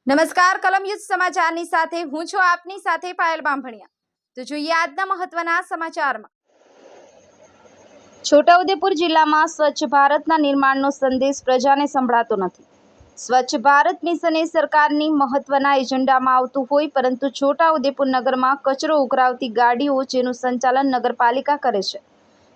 નમસ્કાર કલમ યુદ્ધ સમાચારની સાથે હું છું આપની સાથે પાયલ બામભણિયા। તો જોઈએ આજના મહત્વના સમાચારમાં। છોટાઉદેપુર જિલ્લામાં સ્વચ્છ ભારતના નિર્માણનો સંદેશ પ્રજાને સંભળાતો નથી। સ્વચ્છ ભારત મિશન એ સરકારની મહત્વના એજન્ડામાં આવતું હોય, પરંતુ છોટાઉદેપુર નગરમાં કચરો ઉઘરાવતી ગાડીઓ જેનું સંચાલન નગરપાલિકા કરે છે,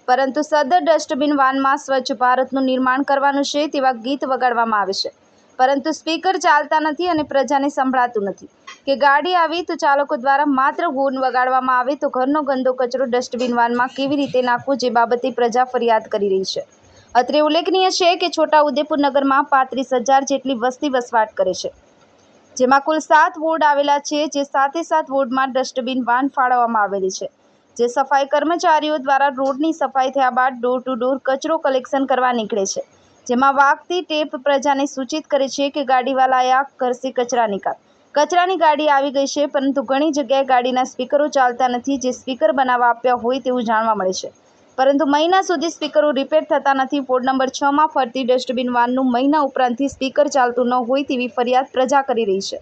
પરંતુ સદર ડસ્ટબિન વાનમાં સ્વચ્છ ભારતનું નિર્માણ કરવાનું છે તેવા ગીત વગાડવામાં આવે છે, પરંતુ સ્પીકર ચાલતા નથી અને પ્રજાને સંભળાતું નથી કે ગાડી આવી તો ચાલકો દ્વારા માત્ર હોર્ન વગાડવામાં આવે તો ઘરનો ગંદો કચરો ડસ્ટબિન વાનમાં કેવી રીતે નાખવો, જે બાબતે પ્રજા ફરિયાદ કરી રહી છે। અત્રે ઉલ્લેખનીય છે કે છોટાઉદેપુર નગરમાં 35,000 જેટલી વસ્તી વસવાટ કરે છે, જેમાં કુલ 7 વોર્ડ આવેલા છે, જે 7 વોર્ડમાં ડસ્ટબિન વાન ફાળવવામાં આવેલી છે, જે સફાઈ કર્મચારીઓ દ્વારા રોડની સફાઈ થયા બાદ ડોર ટુ ડોર કચરો કલેક્શન કરવા નીકળે છે, જેમાં વાગતી ટેપ પ્રજાને સૂચિત કરે છે કે ગાડીવાલાએ કરશે કચરા નિકાલ। કચરાની ગાડી આવી ગઈ છે, પરંતુ ઘણી જગ્યાએ ગાડીના સ્પીકરો ચાલતા નથી, જે સ્પીકર બનાવવા આપ્યા હોય તેવું જાણવા મળે છે, પરંતુ મહિના સુધી સ્પીકરો રિપેર થતા નથી। વોર્ડ નંબર 6માં ફરતી ડસ્ટબિન વાનનું મહિના ઉપરાંતથી સ્પીકર ચાલતું ન હોય તેવી ફરિયાદ પ્રજા કરી રહી છે।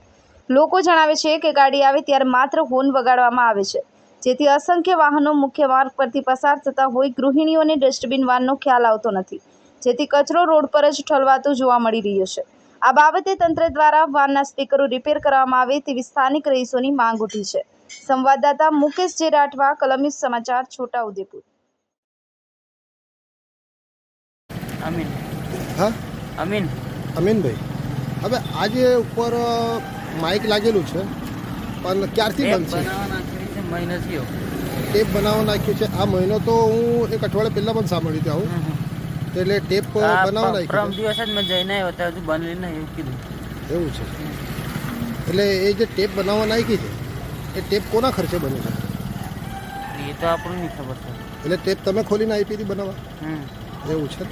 લોકો જણાવે છે કે ગાડી આવે ત્યારે માત્ર હોર્ન વગાડવામાં આવે છે, જેથી અસંખ્ય વાહનો મુખ્ય માર્ગ પરથી પસાર થતા હોય। ગૃહિણીઓને ડસ્ટબિન વાનનો ખ્યાલ આવતો નથી, જેથી કચરો રોડ પર જ ઠલવાતો જોવા મળી રહ્યો છે। આ બાબતે તંત્ર દ્વારા વાનના સ્પીકરો રિપેર કરવામાં આવે તેવી સ્થાનિક રહીશોની માંગ ઉઠી છે। સંવાદદાતા મુકેશ જે રાઠવા, કલમ યુદ્ધ સમાચાર, છોટાઉદેપુર। અમીન હા અમીન અમીનભાઈ, હવે આજે ઉપર માઇક લાગેલું છે, પણ ક્યારથી બંધ છે? બનાવવા નાખેલી છે, મહિનો થયો ટેપ બનાવવા નાખ્યું છે। આ મહિનો તો હું એક અઠવાડિયા પહેલાં પણ સાંભળ્યું હતું આવું, એટલે ટેપ બનાવવા પ્રમ નાખ્યું દિવસ જ મેં જઈને આવ્યો ત્યાં હજુ બનેલી નહીં એવું કીધું। એવું છે? એટલે એ જે ટેપ બનાવવા નાખી છે એ ટેપ કોના ખર્ચે બની છે? એ તો આપણને નહીં ખબર છે। એટલે ટેપ તમે ખોલીને આપી હતી બનાવવા? એવું છે?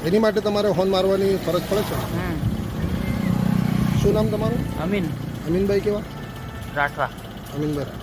એની માટે તમારે હોર્ન મારવાની ફરજ પડે છે? શું નામ તમારું? અમીન અમીનભાઈ કેવા? રાઠવા। અમીનભાઈ